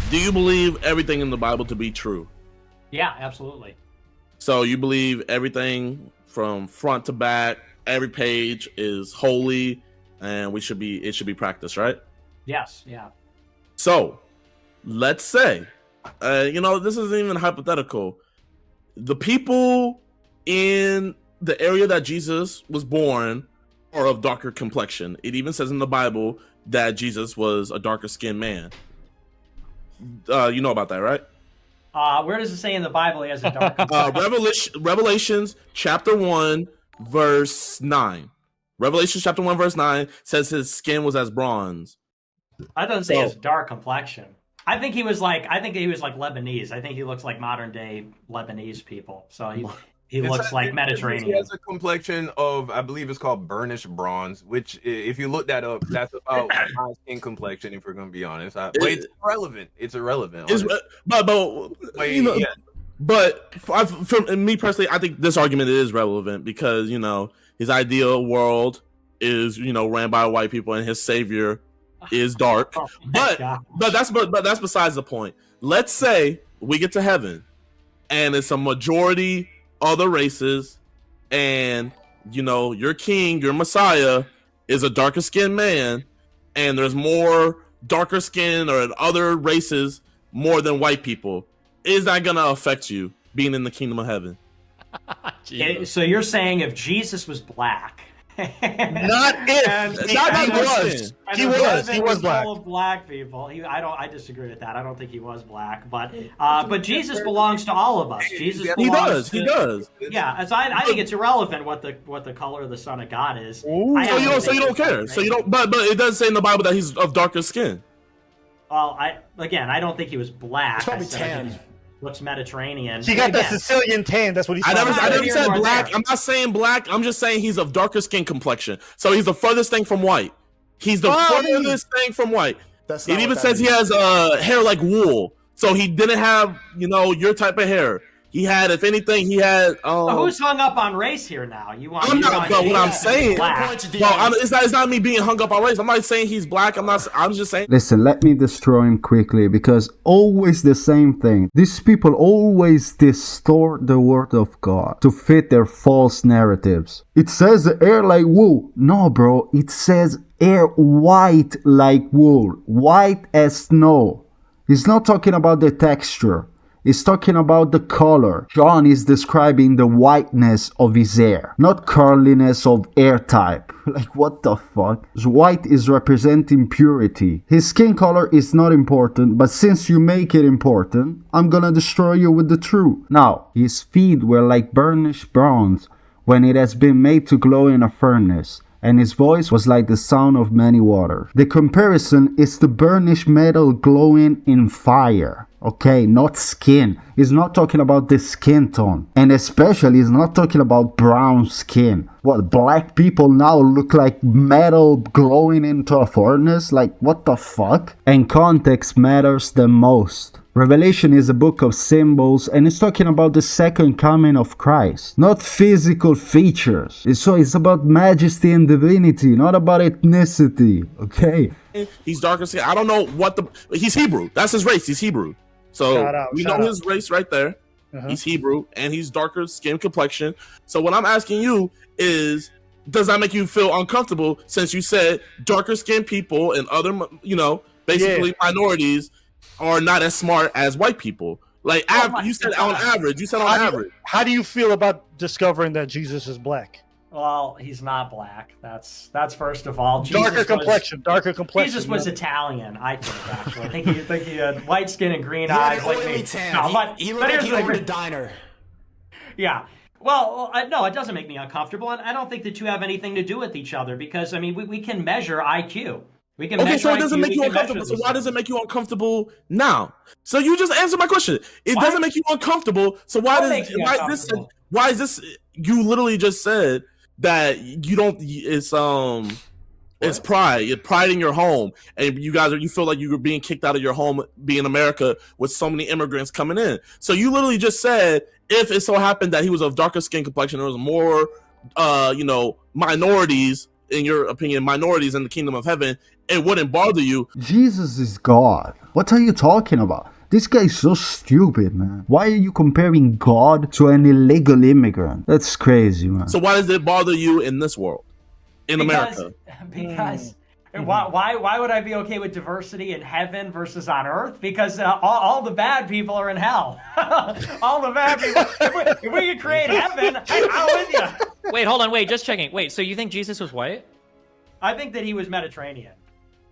Do you believe everything in the Bible to be true? Yeah, absolutely. So you believe everything from front to back, every page is holy, and it should be practiced, right? Yes, yeah. So let's say, this isn't even hypothetical. The people in the area that Jesus was born are of darker complexion. It even says in the Bible that Jesus was a darker skinned man. You know about that, right? Where does it say in the Bible he has a dark Revelations chapter 1 verse 9. Revelations chapter 1 verse 9 says his skin was as bronze. I don't say his dark complexion. I think he was like Lebanese. I think he looks like modern day Lebanese people. So he looks like Mediterranean. He has a complexion of, I believe it's called burnished bronze, which if you look that up, that's about my skin complexion, if we're going to be honest. But it's irrelevant. It's irrelevant. But for me personally, I think this argument is relevant because, his ideal world is, ran by white people and his savior is dark. But that's besides the point. Let's say we get to heaven and it's a majority other races, and your king, your Messiah, is a darker skinned man, and there's more darker skin or other races more than white people. Is that gonna affect you being in the kingdom of heaven? So you're saying if Jesus was black, not if, not he was. He was black. Full of black people. I disagree with that. I don't think he was black, but Jesus belongs to all of us. Jesus. He does. Yeah, so I think it's irrelevant what the color of the Son of God is. So you don't care. So you don't. But it does say in the Bible that he's of darker skin. Well, I don't think he was black. He's probably tan. Looks Mediterranean. He got that Sicilian tan. That's what he's. I never said black. I'm not saying black. I'm just saying he's of darker skin complexion. So he's the furthest thing from white. He's the furthest thing from white. It even says he has hair like wool. So he didn't have your type of hair. He had, if anything, he had. Who's hung up on race here now? I'm not. But what I'm saying, it's not me being hung up on race. I'm not saying he's black. I'm just saying. Listen, let me destroy him quickly because always the same thing. These people always distort the word of God to fit their false narratives. It says hair like wool. No, bro. It says hair white like wool, white as snow. He's not talking about the texture. He's talking about the color. John is describing the whiteness of his hair, not curliness of hair type. Like, what the fuck? White is representing purity. His skin color is not important, but since you make it important, I'm gonna destroy you with the truth. Now, his feet were like burnished bronze when it has been made to glow in a furnace, and his voice was like the sound of many waters. The comparison is the burnished metal glowing in fire. Okay, not skin. He's not talking about the skin tone. And especially, he's not talking about brown skin. What, black people now look like metal glowing into a furnace? Like, what the fuck? And context matters the most. Revelation is a book of symbols, and it's talking about the second coming of Christ, not physical features. So it's about majesty and divinity, not about ethnicity, okay? He's darker skin. I don't know he's Hebrew. That's his race. He's Hebrew. So we know his race right there. He's Hebrew, and he's darker skin complexion. So what I'm asking you is, does that make you feel uncomfortable since you said darker skinned people and other, basically minorities are not as smart as white people? Like, you said on average. How do you feel about discovering that Jesus is black? Well, he's not black. That's first of all. Darker complexion. Jesus was Italian, I think. Actually, I think he had white skin and green eyes. Like me. He looked like he owned a diner. Yeah. Well, no, it doesn't make me uncomfortable, and I don't think the two have anything to do with each other because we can measure IQ. We can so it doesn't make you uncomfortable. So why does it make you uncomfortable now? So you just answered my question. It doesn't make you uncomfortable. So why is this? You literally just said that you don't. It's pride. It's pride in your home, and you feel like you're being kicked out of your home, being America with so many immigrants coming in. So you literally just said, if it so happened that he was of darker skin complexion, there was more, minorities. In your opinion, minorities in the kingdom of heaven, it wouldn't bother you. Jesus is God. What are you talking about? This guy is so stupid, man. Why are you comparing God to an illegal immigrant? That's crazy, man. So why does it bother you in this world, America? Because why would I be okay with diversity in heaven versus on earth? Because all the bad people are in hell. All the bad people. If we could create heaven, I'm with you. Wait, hold on. Wait, just checking. Wait, so you think Jesus was white? I think that he was Mediterranean.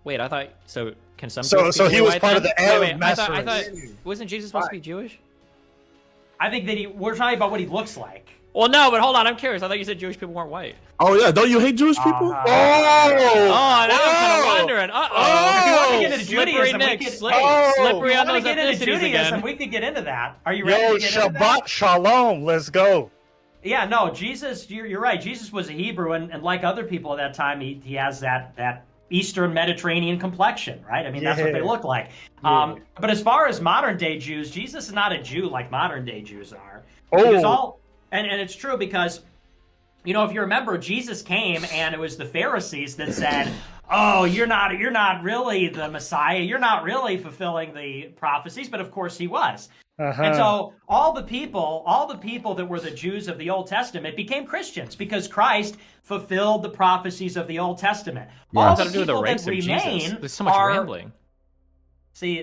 Wait, I thought so. Can some? So he was part of the Arab master race. I thought wasn't Jesus supposed to be Jewish? I think that we're talking about what he looks like. Well, no, but hold on. I'm curious. I thought you said Jewish people weren't white. Oh yeah, don't you hate Jewish people? Now I'm kind of wondering. If you want to get into Judaism, slippery on those ethnicities we could get into that. Are you ready to get into that? Shabbat Shalom. Let's go. Yeah, no, Jesus. You're right. Jesus was a Hebrew, and like other people at that time, he has that Eastern Mediterranean complection, right? I mean, that's what they look like. But as far as modern day Jews, Jesus is not a Jew like modern day Jews are. And it's true because, you know, if you remember, Jesus came and it was the Pharisees that said, "Oh, you're not really the Messiah. You're not really fulfilling the prophecies." But of course, he was. And so all the people that were the Jews of the Old Testament became Christians because Christ fulfilled the prophecies of the Old Testament. All the people that remain There's so much rambling. See,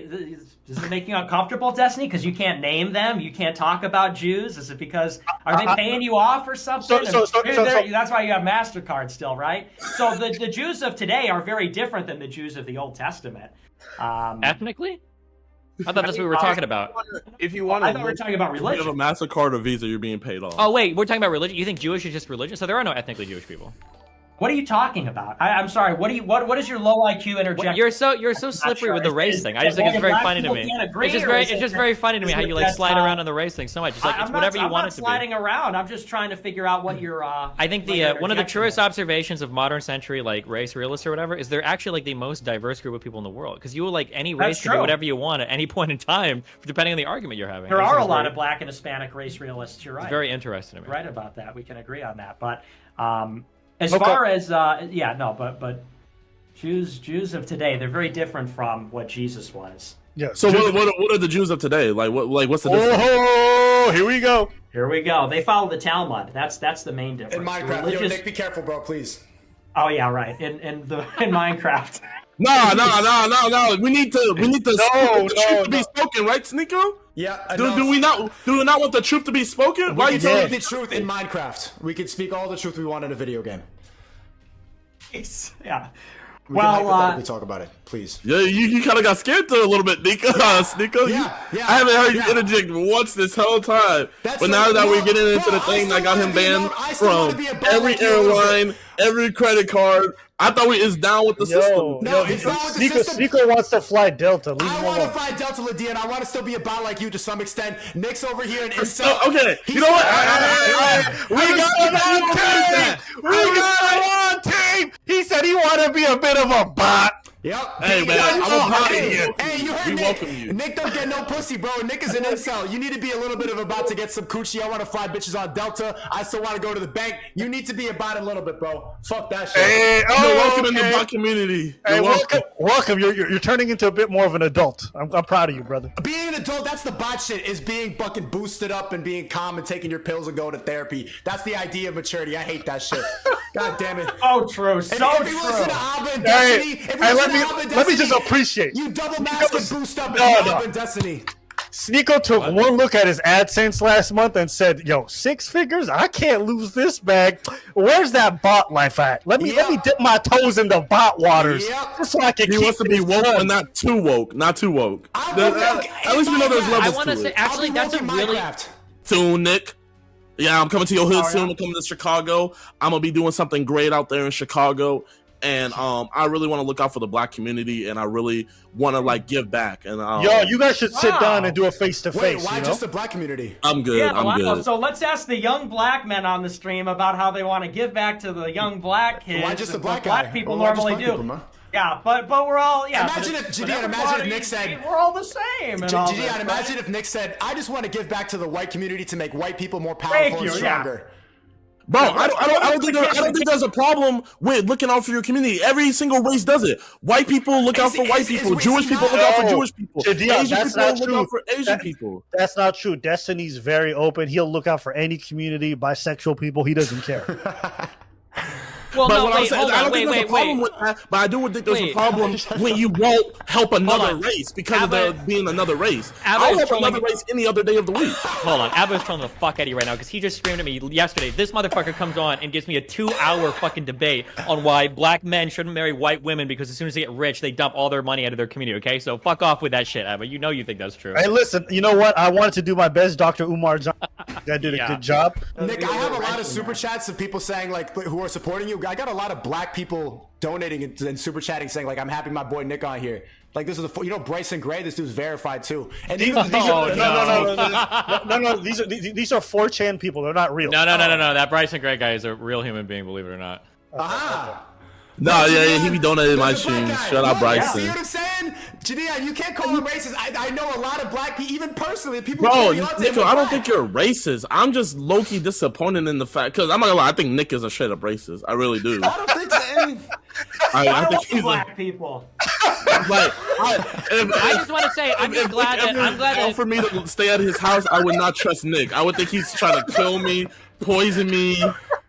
does it make you uncomfortable, Destiny? Because you can't name them, you can't talk about Jews. Is it because are they paying you off or something? That's why you have MasterCard still, right? So the Jews of today are very different than the Jews of the Old Testament. Ethnically? I thought that's what we were talking about. If you want to, I thought we were talking about religion. If you have a MasterCard or Visa, you're being paid off. Oh wait, we're talking about religion. You think Jewish is just religion? So there are no ethnically Jewish people. What are you talking about? I'm sorry. What is your low IQ interjection? You're so slippery with the race thing. I just think it's very funny to me. It's just very funny to me how you like slide around on the race thing so much. It's like it's whatever you want it to be. I'm not sliding around. I'm just trying to figure out what your. I think one of the truest observations of modern century like race realists or whatever is they're actually like the most diverse group of people in the world because you will like any race can do whatever you want at any point in time depending on the argument you're having. There are a lot of black and Hispanic race realists. You're right. It's very interesting to me. Right about that. We can agree on that, but. As far as but Jews of today, they're very different from what Jesus was. Yeah. So what are the Jews of today? What's the difference? Oh, here we go. Here we go. They follow the Talmud. That's the main difference. In Minecraft, yo, Nick, be careful, bro, please. Oh yeah, right. In Minecraft. No. We need the truth to be spoken, right, Sneako? Yeah. Do we not want the truth to be spoken? Why you speak the truth in Minecraft? We can speak all the truth we want in a video game. Yeah. We can hypothetically talk about it, please. Yeah, you kind of got scared there a little bit, Sneako. Yeah. I haven't heard you interject once this whole time. But now that we're getting into the thing that got him banned from every airline, every credit card, I thought we is down with the system. No, he's down with the system. Sneako wants to fly Delta. I want to fly Delta, JiDion. I want to still be a bot like you to some extent. Nick's over here in Incel. Okay, you know what? We got him on team. He said he wanted to be a bit of a bot. Yep. Hey, man, I'm a bot here. Hey, you heard we Nick. welcome you. Nick don't get no pussy, bro. Nick is an incel. You need to be a little bit of a bot to get some coochie. I want to fly bitches on Delta. I still want to go to the bank. You need to be a bot a little bit, bro. Fuck that shit. Hey, You're welcome in the bot community. Hey, welcome. You're turning into a bit more of an adult. I'm proud of you, brother. Being an adult, that's the bot shit, is being fucking boosted up and being calm and taking your pills and going to therapy. That's the idea of maturity. I hate that shit. God damn it. Oh, true. If you listen to Abba and Destiny, let me just appreciate. You double mask and boost up Abba and Destiny. Sneako took one look at his AdSense last month and said, yo, 6 figures? I can't lose this bag. Where's that bot life at? Let me dip my toes in the bot waters. Just so I can He wants to be woke, but not too woke. Not too woke. At least we know there's levels I want to say, actually, that's a really... Soon, Nick. Yeah, I'm coming to your hood soon. I'm coming to Chicago. I'm going to be doing something great out there in Chicago. And I really want to look out for the black community, and I really want to like give back. And yo, you guys should sit down and do a face-to-face. Wait, why just the black community? I'm good. Yeah, I'm good. So let's ask the young black men on the stream about how they want to give back to the young black kids. Why just the black people normally do? Yeah, but we're all Imagine if JiDion, imagine if Nick said we're all the same. JiDion, imagine if Nick said, I just want to give back to the white community to make white people more powerful and stronger. Bro, I don't think there's a problem with looking out for your community. Every single race does it. White people look out for white people. Jewish people look out for Jewish people. JiDion, Asian people look out for Asian people. That's not true. Destiny's very open. He'll look out for any community, bisexual people. He doesn't care. Well, But no, what I'm wait, saying, hold I on, don't think there's a problem with that, but I do think there's a problem when you won't help another race because of there being another race. I'll help another race any other day of the week. Hold on, Abba's trolling the fuck out of you right now because he just screamed at me yesterday. This motherfucker comes on and gives me a 2-hour fucking debate on why black men shouldn't marry white women because as soon as they get rich, they dump all their money out of their community, okay? So fuck off with that shit, Abba. You know you think that's true. Hey, listen, you know what? I wanted to do my best. Dr. Umar John did a good job. Nick, I have a lot of super chats of people saying, like, who are supporting you. I got a lot of black people donating and super chatting saying, like, I'm happy my boy Nick on here. Like, this is you know, Bryson Gray, this dude's verified too. And these are these are 4chan people. They're not real. No. That Bryson Gray guy is a real human being, believe it or not. No, yeah, he be donating my streams. Shout out Bryson. See what I'm saying? JiDion, you can't call him racist. I know a lot of black people, even personally, people. Bro, Nico, I don't think you're racist. I'm just low-key disappointed in the fact, because I'm not gonna lie, I think Nick is a straight up racist. I really do. I don't think so. I think he's black people. Like, I just want to say, I'm glad that for me to stay at his house, I would not trust Nick. I would think he's trying to kill me, poison me.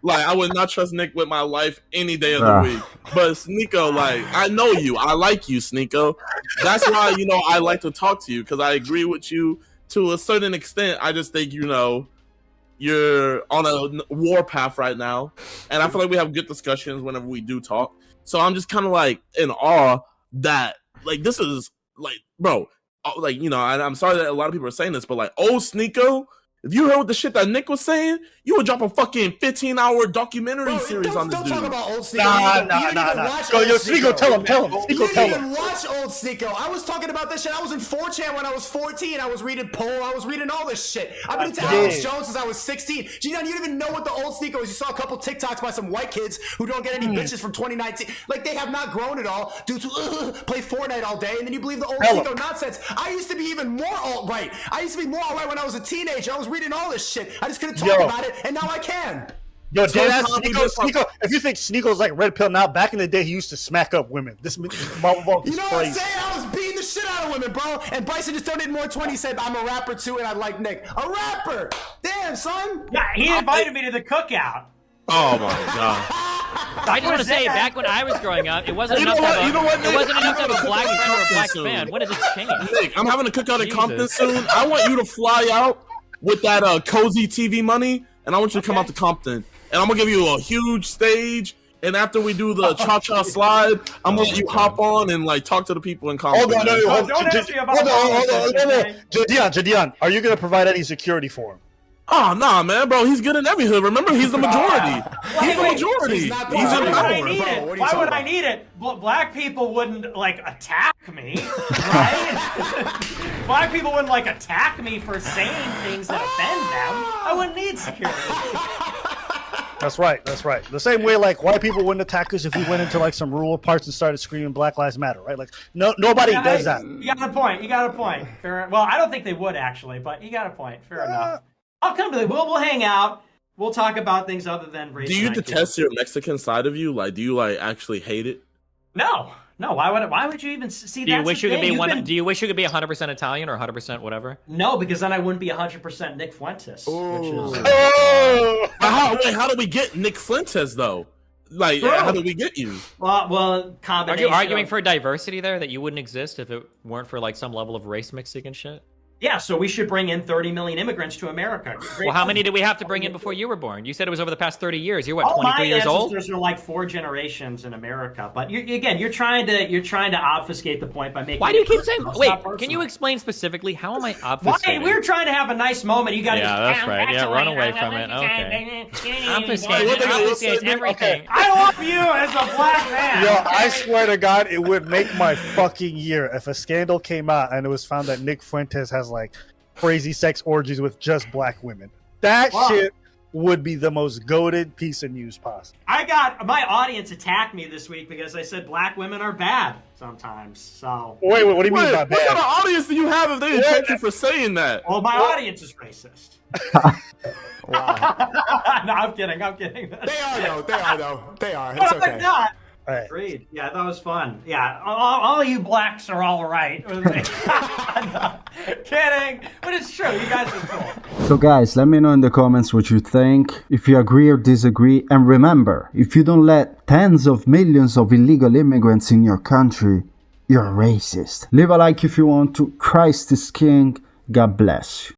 Like, I would not trust Nick with my life any day of the week. But Sneako, like, I know you. I like you, Sneako. That's why, you know, I like to talk to you, because I agree with you to a certain extent. I just think, you know, you're on a war path right now. And I feel like we have good discussions whenever we do talk. So I'm just kind of, like, in awe that, like, this is, like, bro, like, you know, I'm sorry that a lot of people are saying this, but, like, old Sneako, if you heard the shit that Nick was saying, you would drop a fucking 15-hour documentary series on this dude. Don't talk about old Sneako. Nah. Yo, Sneako, tell him. You didn't even watch old Sneako. I was talking about this shit. I was in 4chan when I was 14. I was reading Poll. I was reading all this shit. I've been into Alex Jones since I was 16. JiDion, you didn't even know what the old Sneako is. You saw a couple TikToks by some white kids who don't get any bitches from 2019. Like, they have not grown at all due to play Fortnite all day, and then you believe the old Sneako nonsense. I used to be even more alt-right. I used to be more alt-right when I was a teenager. I was reading all this shit. I just couldn't talk about it, and now I can. Yo, Sneako, if you think Sneako's like red pill now, back in the day he used to smack up women. This Marvel Vault is you know crazy. what I'm saying? I was beating the shit out of women, bro. And Bryson just donated more 20. He said, I'm a rapper too, and I like Nick. A rapper! Damn, son! Yeah, he invited me to the cookout. Oh my god. I just want to say, back when I was growing up, it wasn't enough to have a black friend or a black fan. When did this change? Nick, I'm having a cookout in Compton soon. I want you to fly out with that cozy TV money, and I want you to come out to Compton. And I'm gonna give you a huge stage, and after we do the cha-cha slide, I'm gonna let you hop on and like talk to the people in Compton. Hold on. JiDion, are you gonna provide any security for him? Oh, nah, man, bro. He's good in every hood. Remember, he's the majority. He's the majority. He's in power. Why would I need it? Black people wouldn't, like, attack me, right? Black people wouldn't, like, attack me for saying things that offend them. I wouldn't need security. That's right. The same way, like, white people wouldn't attack us if we went into, like, some rural parts and started screaming Black Lives Matter, right? Like, nobody does that. You got a point. Well, I don't think they would, actually, but you got a point. Fair enough. I'll come to the. We'll hang out. We'll talk about things other than race. Do you detest your Mexican side of you? Like, do you like actually hate it? No. Why would you even see that? Do you wish you could be Do you wish you could be 100% Italian or 100% whatever? No, because then I wouldn't be 100% Nick Fuentes. How do we get Nick Fuentes though? Like, how do we get you? Well, combination. Are you arguing for diversity there, that you wouldn't exist if it weren't for like some level of race mixing and shit? Yeah, so we should bring in 30 million immigrants to America. Well, how many did we have to bring in before you were born? You said it was over the past 30 years. You're what, 23 years old? My ancestors are like 4 generations in America. But you're trying to obfuscate the point by making. Why do you keep saying? Wait, can you explain specifically how am I obfuscating? Why? We're trying to have a nice moment. You got to. Yeah, that's right. Yeah, run away from it. Okay. Obfuscate everything. I love you as a black man. Yo, I swear to God, it would make my fucking year if a scandal came out and it was found that Nick Fuentes has like crazy sex orgies with just black women. That shit would be the most goated piece of news possible. I got my audience attacked me this week because I said black women are bad sometimes. So wait, what do you mean by What kind bad? of audience do you have if they didn't take you for saying that? well, my audience is racist. Wow. No, I'm kidding. They are though. They are. It's But I'm okay. not. All right. Agreed. Yeah, that was fun. Yeah, all you blacks are all right. No, kidding, but it's true. You guys are cool. So guys, let me know in the comments what you think, if you agree or disagree, and remember, if you don't let tens of millions of illegal immigrants in your country, you're a racist. Leave a like if you want to. Christ is King. God bless you.